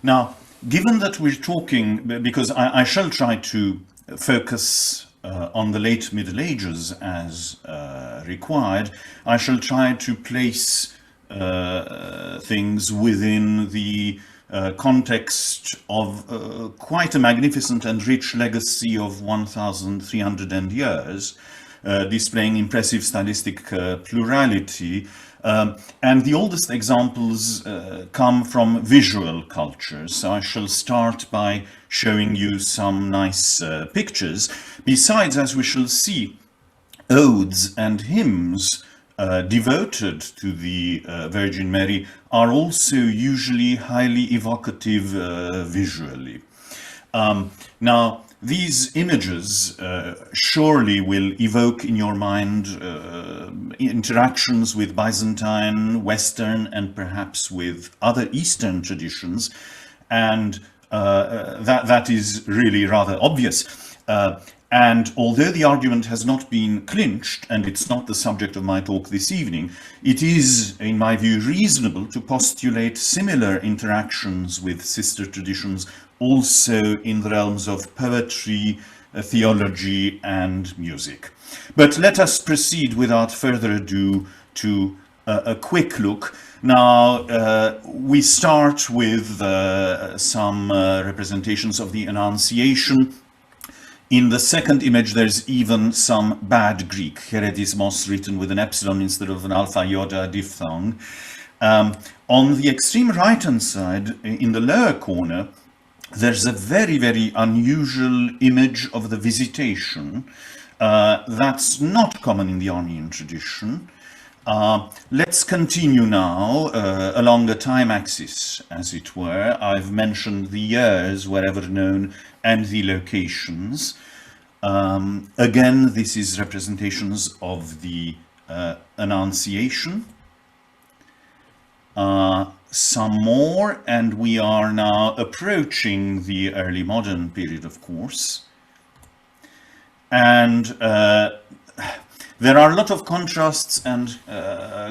Now, given that we're talking, because I shall try to focus on the late Middle Ages as required, I shall try to place things within the context of quite a magnificent and rich legacy of 1,300 years, displaying impressive stylistic plurality. And the oldest examples come from visual cultures. So I shall start by showing you some nice pictures. Besides, as we shall see, odes and hymns devoted to the Virgin Mary are also usually highly evocative visually. Now, these images surely will evoke in your mind interactions with Byzantine, Western, and perhaps with other Eastern traditions, and that is really rather obvious. And although the argument has not been clinched, and it's not the subject of my talk this evening, it is, in my view, reasonable to postulate similar interactions with sister traditions also in the realms of poetry, theology, and music. But let us proceed without further ado to a quick look. Now, we start with some representations of the Annunciation. In the second image, there's even some bad Greek, heredismos, written with an epsilon instead of an alpha iota diphthong. On the extreme right-hand side, in the lower corner, there's a very, very unusual image of the Visitation. That's not common in the Armenian tradition. Let's continue now along the time axis, as it were. I've mentioned the years wherever known and the locations. Again, this is representations of the Annunciation. Some more, and we are now approaching the early modern period, of course. And there are a lot of contrasts and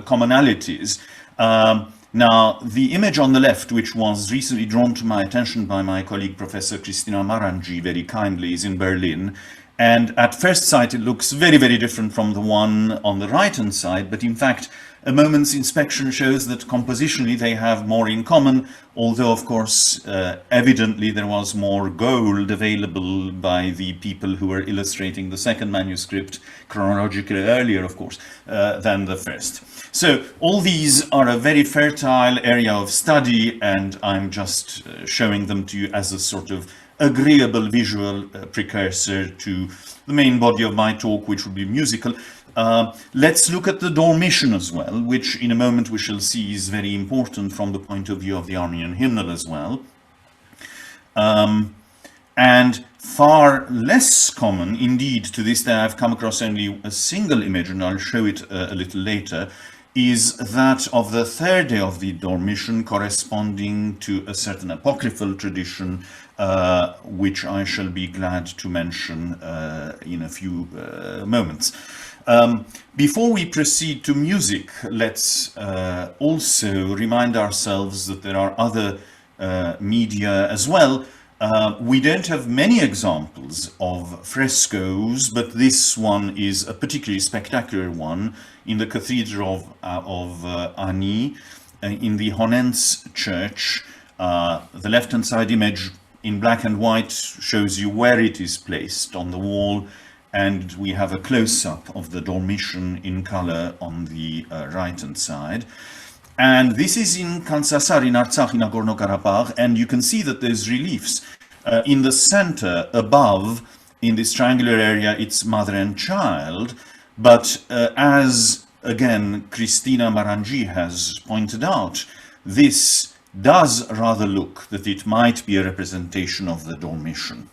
commonalities. Now, the image on the left, which was recently drawn to my attention by my colleague Professor Christina Marangi very kindly, is in Berlin. And at first sight, it looks very, very different from the one on the right-hand side. But in fact, a moment's inspection shows that compositionally they have more in common, although, of course, evidently there was more gold available by the people who were illustrating the second manuscript, chronologically earlier, of course, than the first. So all these are a very fertile area of study, and I'm just showing them to you as a sort of agreeable visual precursor to the main body of my talk, which will be musical. Let's look at the Dormition as well, which in a moment we shall see is very important from the point of view of the Armenian hymnal as well. And far less common, indeed, to this day I've come across only a single image, and I'll show it a little later, is that of the third day of the Dormition, corresponding to a certain apocryphal tradition, which I shall be glad to mention in a few moments. Before we proceed to music, let's also remind ourselves that there are other media as well. We don't have many examples of frescoes, but this one is a particularly spectacular one in the Cathedral of Ani, in the Honens Church. The left-hand side image in black and white shows you where it is placed on the wall, and we have a close-up of the Dormition in color on the right-hand side. And this is in Kansasar, in Artsakh, in Nagorno-Karabakh, and you can see that there's reliefs. In the center, above, in this triangular area, it's mother and child, but as, again, Christina Marangi has pointed out, this does rather look that it might be a representation of the Dormition.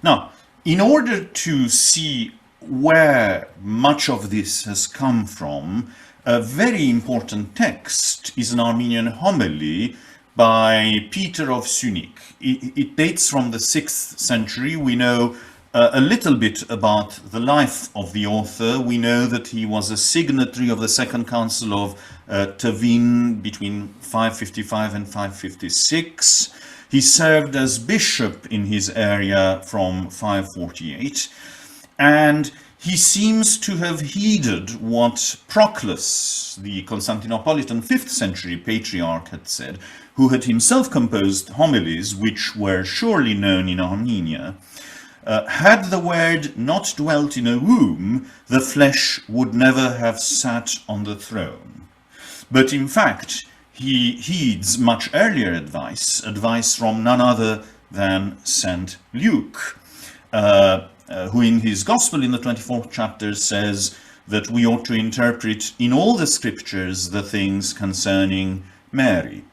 Now, in order to see where much of this has come from, a very important text is an Armenian homily by Peter of Syunik. It dates from the 6th century. We know a little bit about the life of the author. We know that he was a signatory of the Second Council of Tevin between 555 and 556. He served as bishop in his area from 548, and he seems to have heeded what Proclus, the Constantinopolitan 5th century patriarch, had said, who had himself composed homilies which were surely known in Armenia. Had the word not dwelt in a womb, the flesh would never have sat on the throne. But in fact, he heeds much earlier advice from none other than St. Luke, who in his Gospel in the 24th chapter says that we ought to interpret in all the scriptures the things concerning Mary.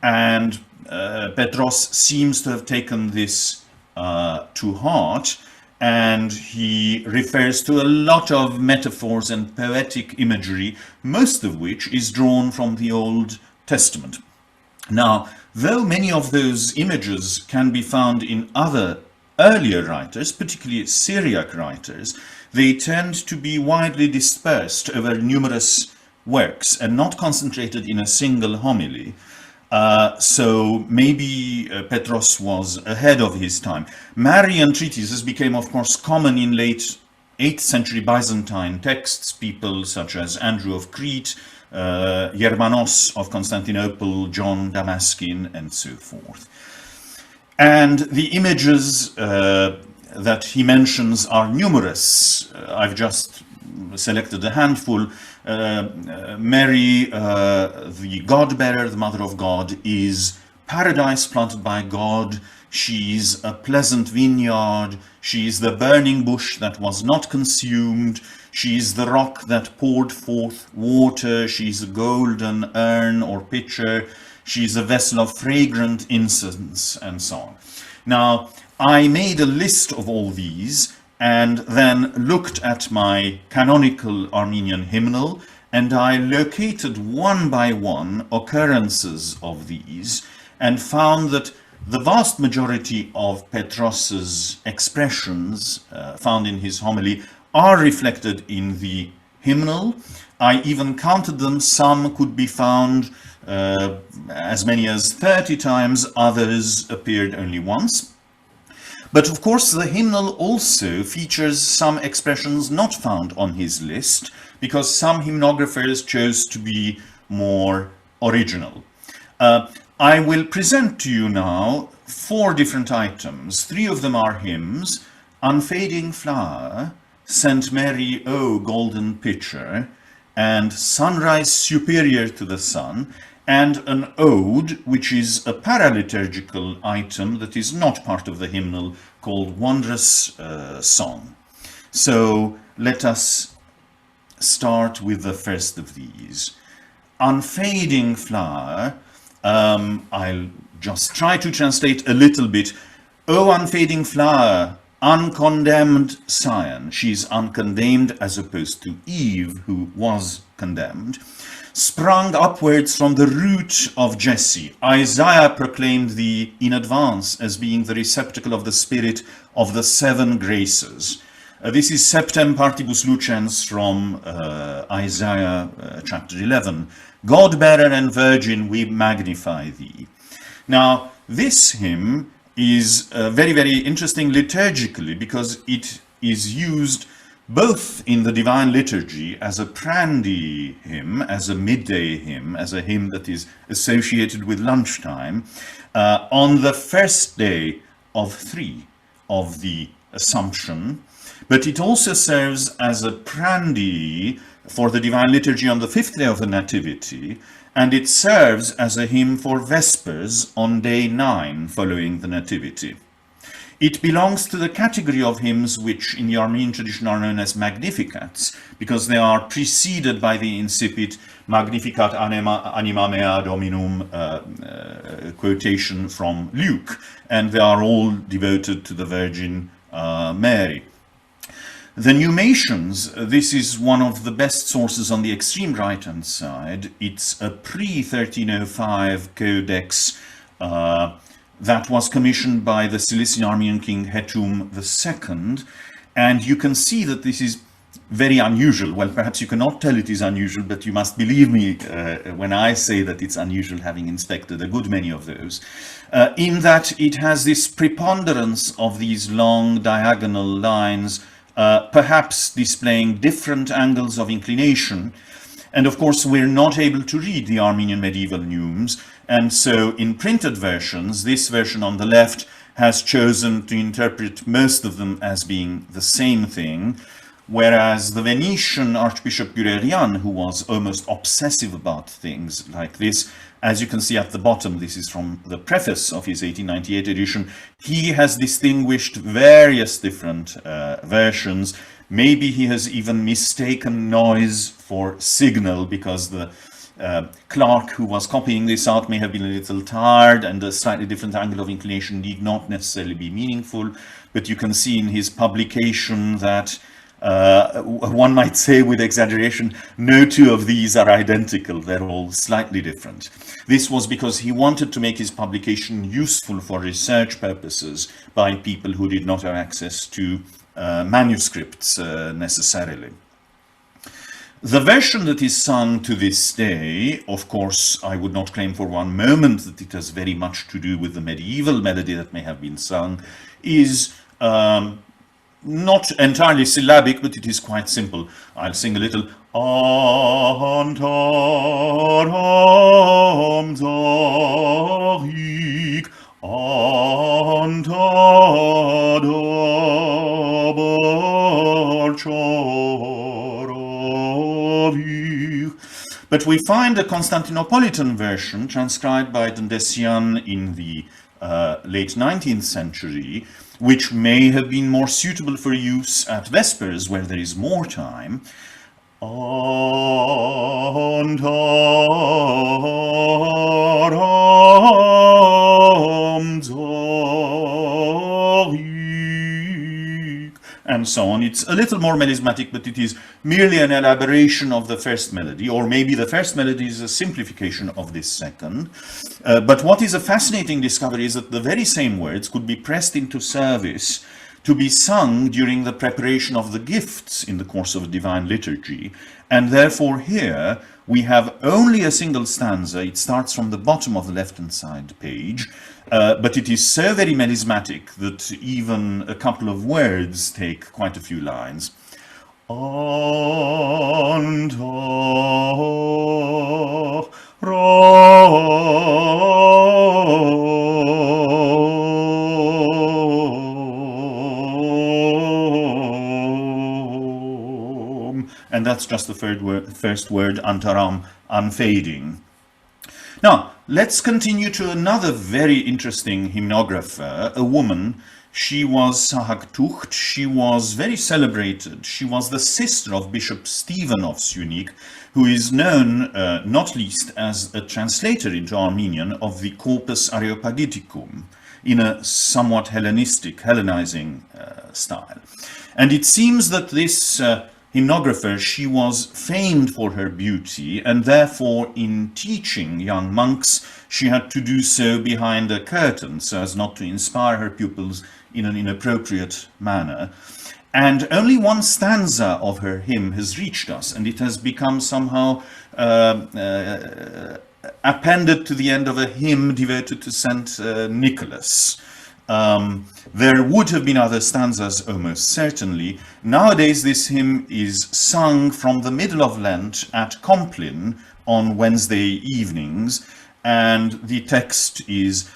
And Petros seems to have taken this to heart, and he refers to a lot of metaphors and poetic imagery, most of which is drawn from the Old Testament. Now, though many of those images can be found in other earlier writers, particularly Syriac writers, they tend to be widely dispersed over numerous works and not concentrated in a single homily. So maybe Petros was ahead of his time. Marian treatises became, of course, common in late 8th century Byzantine texts. People such as Andrew of Crete, Germanos of Constantinople, John Damascene, and so forth. And the images that he mentions are numerous. I've just selected a handful. Mary, the God-bearer, the Mother of God, is paradise planted by God. She's a pleasant vineyard. She's the burning bush that was not consumed. She's the rock that poured forth water. She's a golden urn or pitcher. She's a vessel of fragrant incense, and so on. Now, I made a list of all these and then looked at my canonical Armenian hymnal, and I located one by one occurrences of these and found that the vast majority of Petros's expressions found in his homily are reflected in the hymnal. I even counted them. Some could be found as many as 30 times, others appeared only once. But of course the hymnal also features some expressions not found on his list, because some hymnographers chose to be more original. I will present to you now 4 different items. 3 of them are hymns: Unfading Flower, Saint Mary, O Golden Pitcher, and Sunrise Superior to the Sun, and an ode, which is a paraliturgical item that is not part of the hymnal, called Wondrous Song. So let us start with the first of these. Unfading Flower, I'll just try to translate a little bit. O unfading flower, uncondemned scion. She's uncondemned as opposed to Eve, who was condemned. Sprung upwards from the root of Jesse, Isaiah proclaimed thee in advance as being the receptacle of the Spirit of the 7 graces. This is Septem Partibus Lucens from Isaiah chapter 11. God-bearer and virgin, we magnify thee. Now, this hymn is very, very interesting liturgically, because it is used both in the Divine Liturgy as a prandy hymn, as a midday hymn, as a hymn that is associated with lunchtime, on the first day of 3 of the Assumption, but it also serves as a prandy for the Divine Liturgy on the 5th day of the Nativity, and it serves as a hymn for Vespers on day 9 following the Nativity. It belongs to the category of hymns which in the Armenian tradition are known as Magnificats, because they are preceded by the incipit Magnificat anima mea Dominum quotation from Luke, and they are all devoted to the Virgin Mary. The Numations, this is one of the best sources on the extreme right-hand side. It's a pre-1305 codex that was commissioned by the Cilician Armenian king Hetum II, and you can see that this is very unusual. Well, perhaps you cannot tell it is unusual, but you must believe me when I say that it's unusual, having inspected a good many of those, in that it has this preponderance of these long diagonal lines, perhaps displaying different angles of inclination. And of course, we're not able to read the Armenian medieval neumes, and so in printed versions, this version on the left has chosen to interpret most of them as being the same thing, whereas the Venetian Archbishop Gurerian, who was almost obsessive about things like this, as you can see at the bottom, this is from the preface of his 1898 edition, he has distinguished various different versions. Maybe he has even mistaken noise for signal, because the clerk who was copying this out may have been a little tired, and a slightly different angle of inclination need not necessarily be meaningful. But you can see in his publication that one might say with exaggeration, no two of these are identical, they're all slightly different. This was because he wanted to make his publication useful for research purposes by people who did not have access to manuscripts necessarily. The version that is sung to this day, of course, I would not claim for one moment that it has very much to do with the medieval melody that may have been sung, is not entirely syllabic, but it is quite simple. I'll sing a little. Antaram zahik, antadabar charavik. But we find a Constantinopolitan version transcribed by Dendesian in the late 19th century, which may have been more suitable for use at Vespers, where there is more time. And so on. It's a little more melismatic, but it is merely an elaboration of the first melody, or maybe the first melody is a simplification of this second. But what is a fascinating discovery is that the very same words could be pressed into service to be sung during the preparation of the gifts in the course of a divine liturgy. And therefore here we have only a single stanza. It starts from the bottom of the left-hand side page, but it is so very melismatic that even a couple of words take quite a few lines. And that's just the first word, antaram, unfading. Now, let's continue to another very interesting hymnographer, a woman. She was Haig Utidjian. She was very celebrated. She was the sister of Bishop Stephen of Syunik, who is known not least as a translator into Armenian of the Corpus Areopagiticum in a somewhat Hellenizing style. And it seems that this hymnographer, she was famed for her beauty, and therefore in teaching young monks she had to do so behind a curtain so as not to inspire her pupils in an inappropriate manner. And only one stanza of her hymn has reached us, and it has become somehow appended to the end of a hymn devoted to Saint Nicholas. There would have been other stanzas, almost certainly. Nowadays, this hymn is sung from the middle of Lent at Compline on Wednesday evenings, and the text is,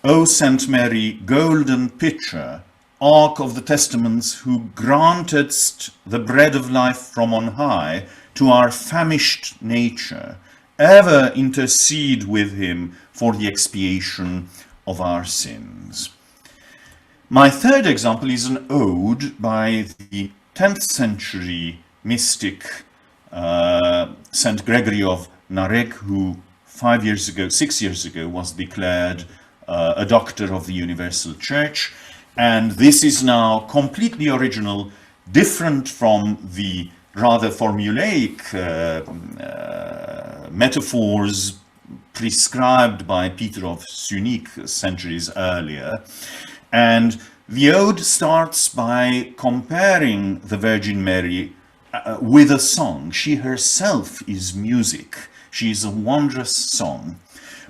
O Saint Mary, golden pitcher, Ark of the Testaments, who grantedst the bread of life from on high to our famished nature, ever intercede with him for the expiation of our sins. My third example is an ode by the 10th century mystic Saint Gregory of Narek, who 6 years ago was declared a doctor of the Universal Church. And this is now completely original, different from the rather formulaic metaphors prescribed by Peter of Syunik centuries earlier. And the ode starts by comparing the Virgin Mary with a song. She herself is music. She is a wondrous song.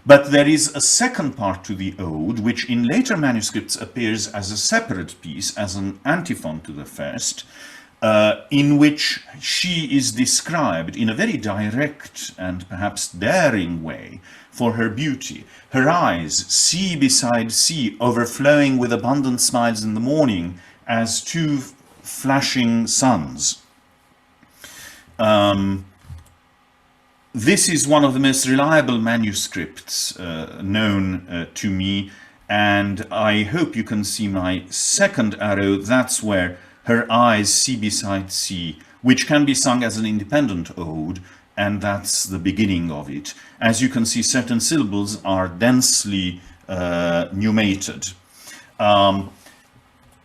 But there is a second part to the ode, which in later manuscripts appears as a separate piece, as an antiphon to the first, in which she is described in a very direct and perhaps daring way for her beauty. Her eyes, sea beside sea, overflowing with abundant smiles in the morning, as two flashing suns. This is one of the most reliable manuscripts known to me, and I hope you can see my second arrow. That's where her eyes, sea beside sea, which can be sung as an independent ode, and that's the beginning of it. As you can see, certain syllables are densely numerated.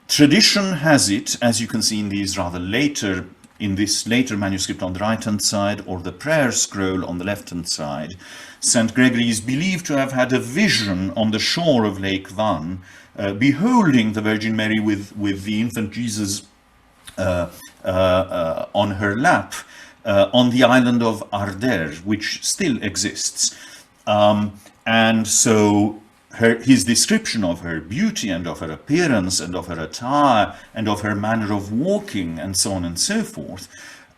Tradition has it, as you can see in these rather later, in this later manuscript on the right-hand side, or the prayer scroll on the left-hand side, St. Gregory is believed to have had a vision on the shore of Lake Van, beholding the Virgin Mary with the infant Jesus on her lap on the island of Arder, which still exists. And so his description of her beauty and of her appearance and of her attire and of her manner of walking and so on and so forth,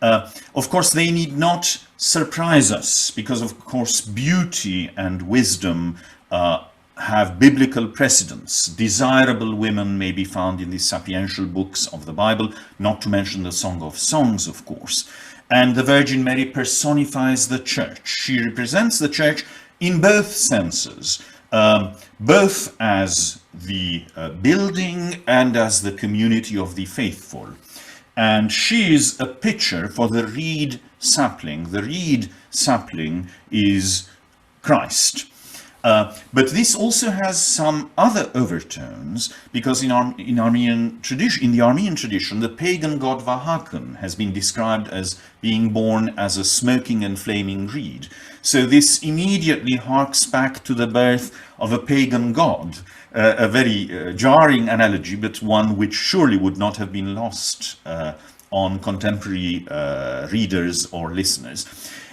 of course they need not surprise us, because of course beauty and wisdom have biblical precedents. Desirable women may be found in the sapiential books of the Bible, not to mention the Song of Songs, of course. And the Virgin Mary personifies the church. She represents the church in both senses, both as the building and as the community of the faithful. And she is a picture for the reed sapling. The reed sapling is Christ. But this also has some other overtones, because in the Armenian tradition, the pagan god Vahakan has been described as being born as a smoking and flaming reed. So this immediately harks back to the birth of a pagan god, a very jarring analogy, but one which surely would not have been lost on contemporary readers or listeners.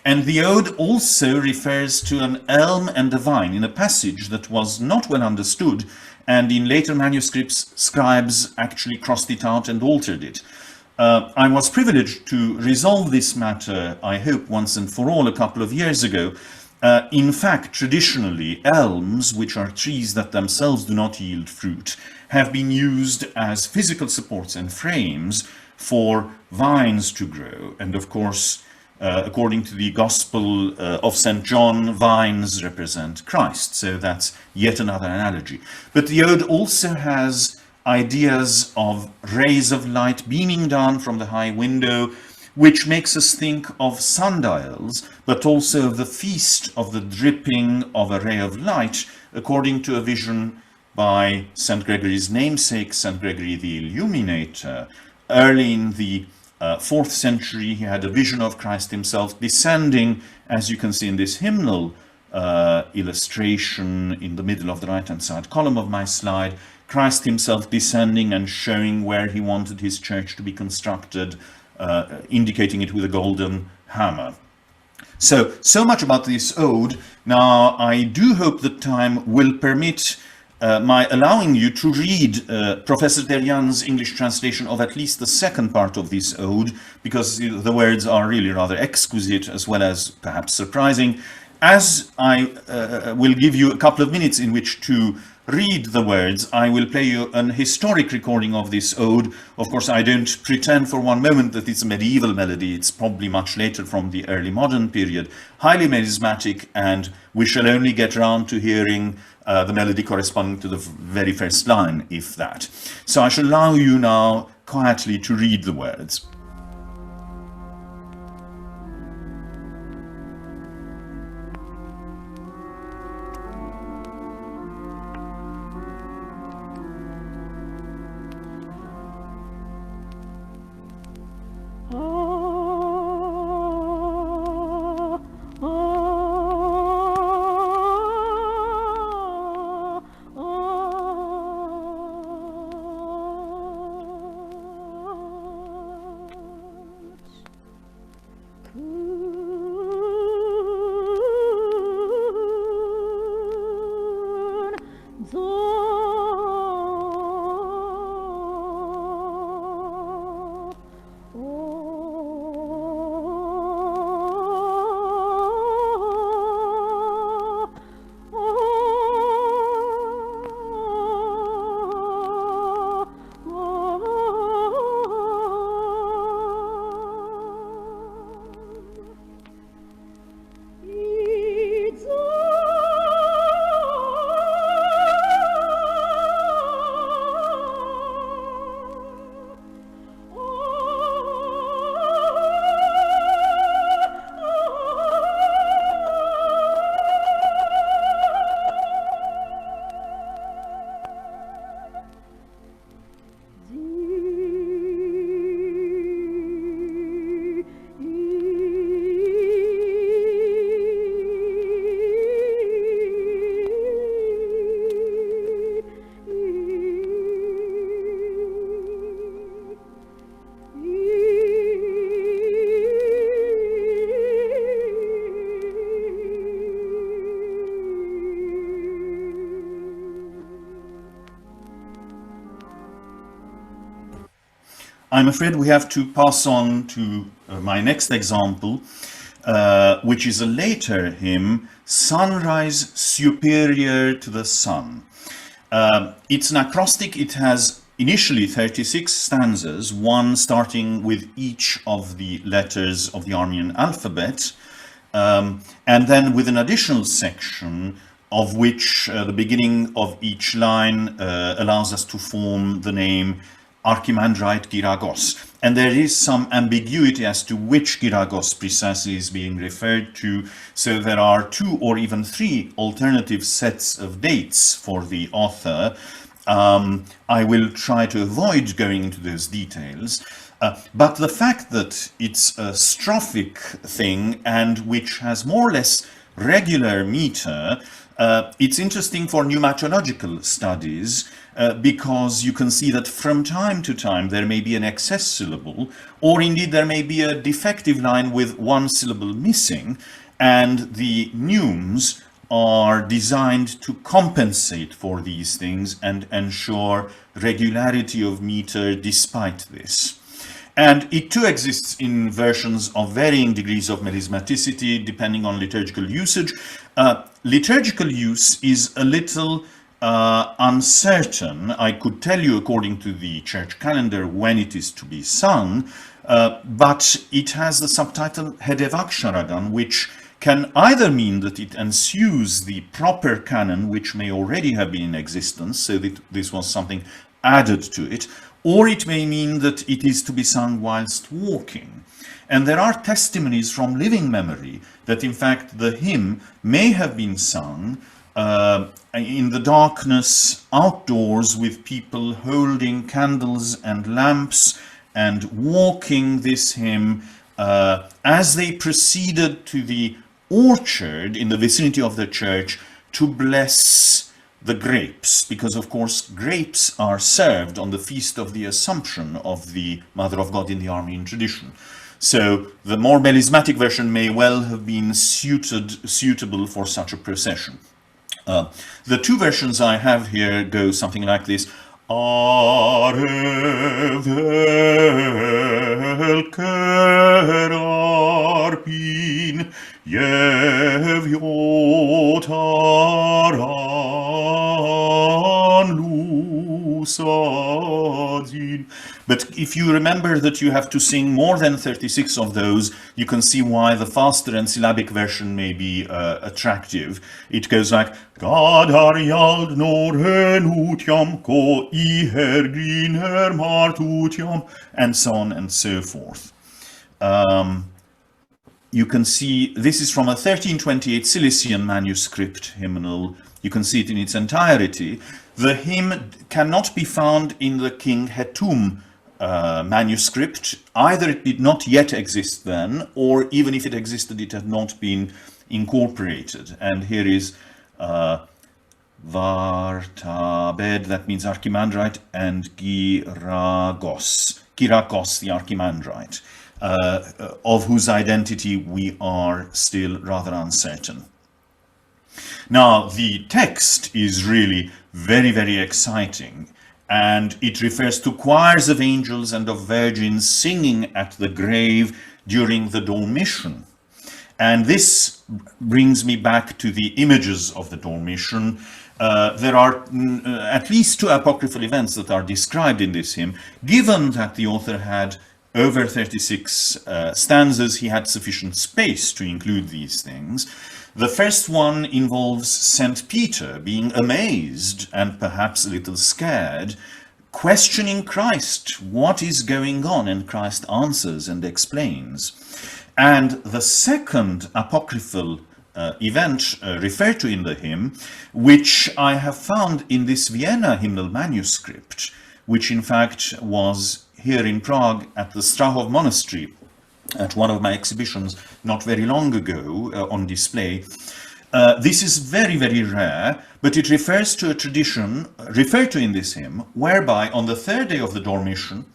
And the ode also refers to an elm and a vine in a passage that was not well understood, and in later manuscripts, scribes actually crossed it out and altered it. I was privileged to resolve this matter, I hope, once and for all a couple of years ago. In fact, traditionally, elms, which are trees that themselves do not yield fruit, have been used as physical supports and frames for vines to grow. And of course, according to the Gospel of St. John, vines represent Christ. So that's yet another analogy. But the ode also has ideas of rays of light beaming down from the high window, which makes us think of sundials, but also of the feast of the dripping of a ray of light, according to a vision by St. Gregory's namesake, St. Gregory the Illuminator. Early in the 4th century, he had a vision of Christ himself descending, as you can see in this hymnal illustration in the middle of the right-hand side column of my slide, Christ himself descending and showing where he wanted his church to be constructed, indicating it with a golden hammer. So much about this ode. Now, I do hope that time will permit my allowing you to read Professor Terjan's English translation of at least the second part of this ode, because the words are really rather exquisite as well as perhaps surprising. As I will give you a couple of minutes in which to read the words, I will play you an historic recording of this ode. Of course, I don't pretend for one moment that it's a medieval melody. It's probably much later, from the early modern period, highly melismatic, and we shall only get around to hearing the melody corresponding to the very first line, if that. So I shall allow you now quietly to read the words. I'm afraid we have to pass on to my next example, which is a later hymn, Sunrise Superior to the Sun. It's an acrostic. It has initially 36 stanzas, one starting with each of the letters of the Armenian alphabet, and then with an additional section of which the beginning of each line allows us to form the name Archimandrite Giragos. And there is some ambiguity as to which Giragos precisely is being referred to, so there are 2 or even 3 alternative sets of dates for the author. I will try to avoid going into those details, but the fact that it's a strophic thing and which has more or less regular meter, it's interesting for pneumatological studies, because you can see that from time to time there may be an excess syllable, or indeed there may be a defective line with one syllable missing, and the neumes are designed to compensate for these things and ensure regularity of meter despite this. And it too exists in versions of varying degrees of melismaticity depending on liturgical usage. Liturgical use is a little uncertain. I could tell you according to the church calendar when it is to be sung, but it has the subtitle Hedevaksharagan, which can either mean that it ensues the proper canon, which may already have been in existence, so that this was something added to it, or it may mean that it is to be sung whilst walking. And there are testimonies from living memory that in fact the hymn may have been sung in the darkness outdoors with people holding candles and lamps and walking this hymn as they proceeded to the orchard in the vicinity of the church to bless the grapes, because of course grapes are served on the feast of the Assumption of the Mother of God in the Armenian tradition. So the more melismatic version may well have been suitable for such a procession. The 2 versions I have here go something like this. Are velker arpin yev yotaran lusadin. But if you remember that you have to sing more than 36 of those, you can see why the faster and syllabic version may be attractive. It goes like Gadar yald norenutiam ko iher griner martutiam, and so on and so forth. You can see this is from a 1328 Cilician manuscript hymnal. You can see it in its entirety. The hymn cannot be found in the King Hetum manuscript. Either it did not yet exist then, or even if it existed, it had not been incorporated. And here is Vartabed, that means Archimandrite, and Kyrakos, the Archimandrite, of whose identity we are still rather uncertain. Now, the text is really very, very exciting, and it refers to choirs of angels and of virgins singing at the grave during the Dormition. And this brings me back to the images of the Dormition. There are at least 2 apocryphal events that are described in this hymn. Given that the author had over 36 stanzas, he had sufficient space to include these things. The first one involves St. Peter being amazed and perhaps a little scared, questioning Christ, what is going on, and Christ answers and explains. And the second apocryphal event referred to in the hymn, which I have found in this Vienna hymnal manuscript, which in fact was here in Prague at the Strahov Monastery at one of my exhibitions not very long ago on display. This is very, very rare, but it refers to a tradition referred to in this hymn, whereby on the 3rd day of the Dormition,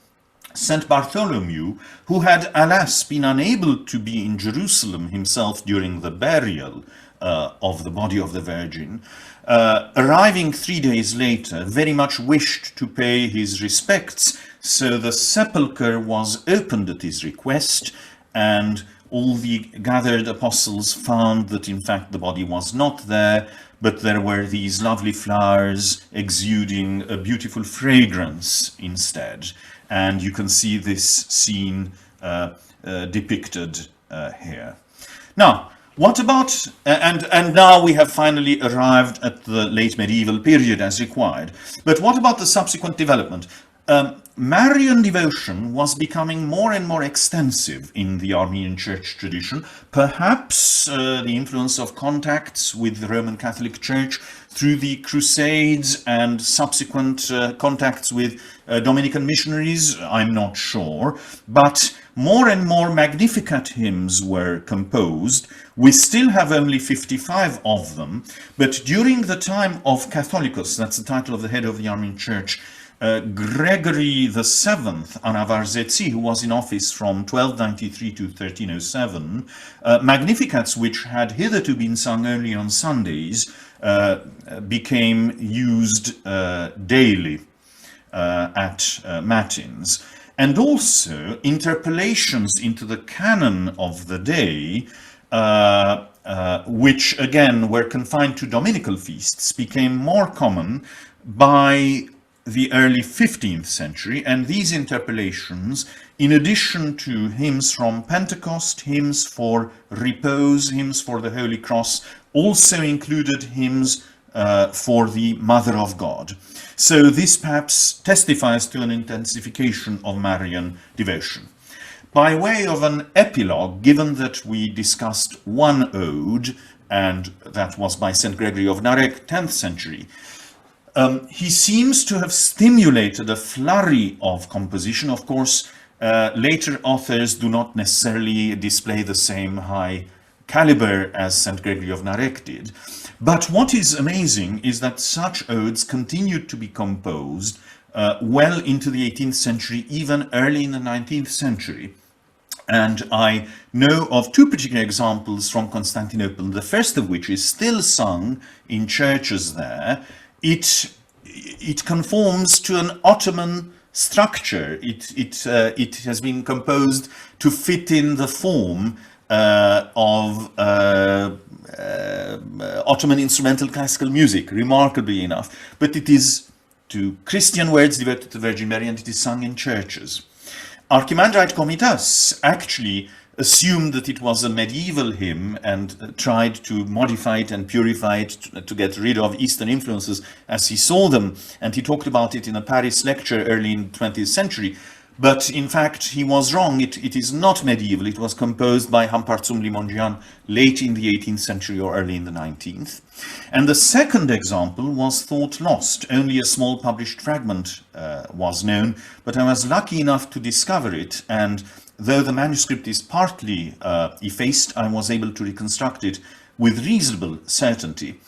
St. Bartholomew, who had, alas, been unable to be in Jerusalem himself during the burial of the body of the Virgin, arriving 3 days later, very much wished to pay his respects So the sepulchre was opened at his request, and all the gathered apostles found that in fact the body was not there, but there were these lovely flowers exuding a beautiful fragrance instead. And you can see this scene depicted here. Now, what about, and now we have finally arrived at the late medieval period as required, but what about the subsequent development? Marian devotion was becoming more and more extensive in the Armenian church tradition, perhaps the influence of contacts with the Roman Catholic Church through the Crusades and subsequent contacts with Dominican missionaries, I'm not sure, but more and more Magnificat hymns were composed. We still have only 55 of them, but during the time of Catholicos, that's the title of the head of the Armenian Church, Gregory VII Anavarzezi, who was in office from 1293 to 1307, Magnificats, which had hitherto been sung only on Sundays, became used daily at matins. And also interpolations into the canon of the day, which again were confined to Dominical feasts, became more common by the early 15th century, and these interpolations, in addition to hymns from Pentecost, hymns for repose, hymns for the Holy Cross, also included hymns for the Mother of God. So this perhaps testifies to an intensification of Marian devotion. By way of an epilogue, given that we discussed one ode, and that was by St. Gregory of Narek, 10th century, he seems to have stimulated a flurry of composition. Of course, later authors do not necessarily display the same high caliber as St. Gregory of Narek did. But what is amazing is that such odes continued to be composed well into the 18th century, even early in the 19th century. And I know of two particular examples from Constantinople, the first of which is still sung in churches there. It conforms to an Ottoman structure. It has been composed to fit in the form of Ottoman instrumental classical music, remarkably enough. But it is to Christian words devoted to the Virgin Mary, and it is sung in churches. Archimandrite Komitas actually assumed that it was a medieval hymn and tried to modify it and purify it to get rid of Eastern influences as he saw them. And he talked about it in a Paris lecture early in the 20th century. But in fact, he was wrong. It is not medieval. It was composed by Hampartsum Limongian late in the 18th century or early in the 19th. And the second example was thought lost. Only a small published fragment was known, but I was lucky enough to discover it. And though the manuscript is partly effaced, I was able to reconstruct it with reasonable certainty.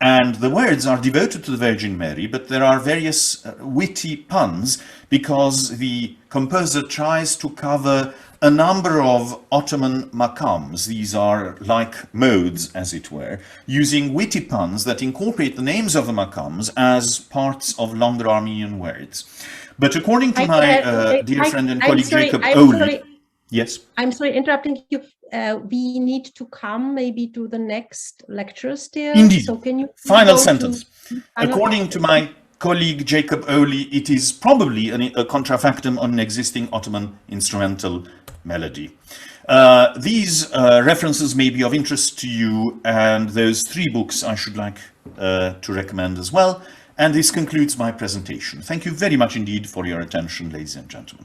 And the words are devoted to the Virgin Mary, but there are various witty puns because the composer tries to cover a number of Ottoman makams. These are like modes, as it were, using witty puns that incorporate the names of the makams as parts of longer Armenian words. But according to my dear friend and colleague Jacob Oli, yes? I'm sorry, interrupting you. We need to come maybe to the next lecture still. Indeed. So can you final sentence. According to my colleague Jacob Oli, it is probably a contrafactum on an existing Ottoman instrumental melody. These references may be of interest to you, and those three books I should like to recommend as well. And this concludes my presentation. Thank you very much indeed for your attention, ladies and gentlemen.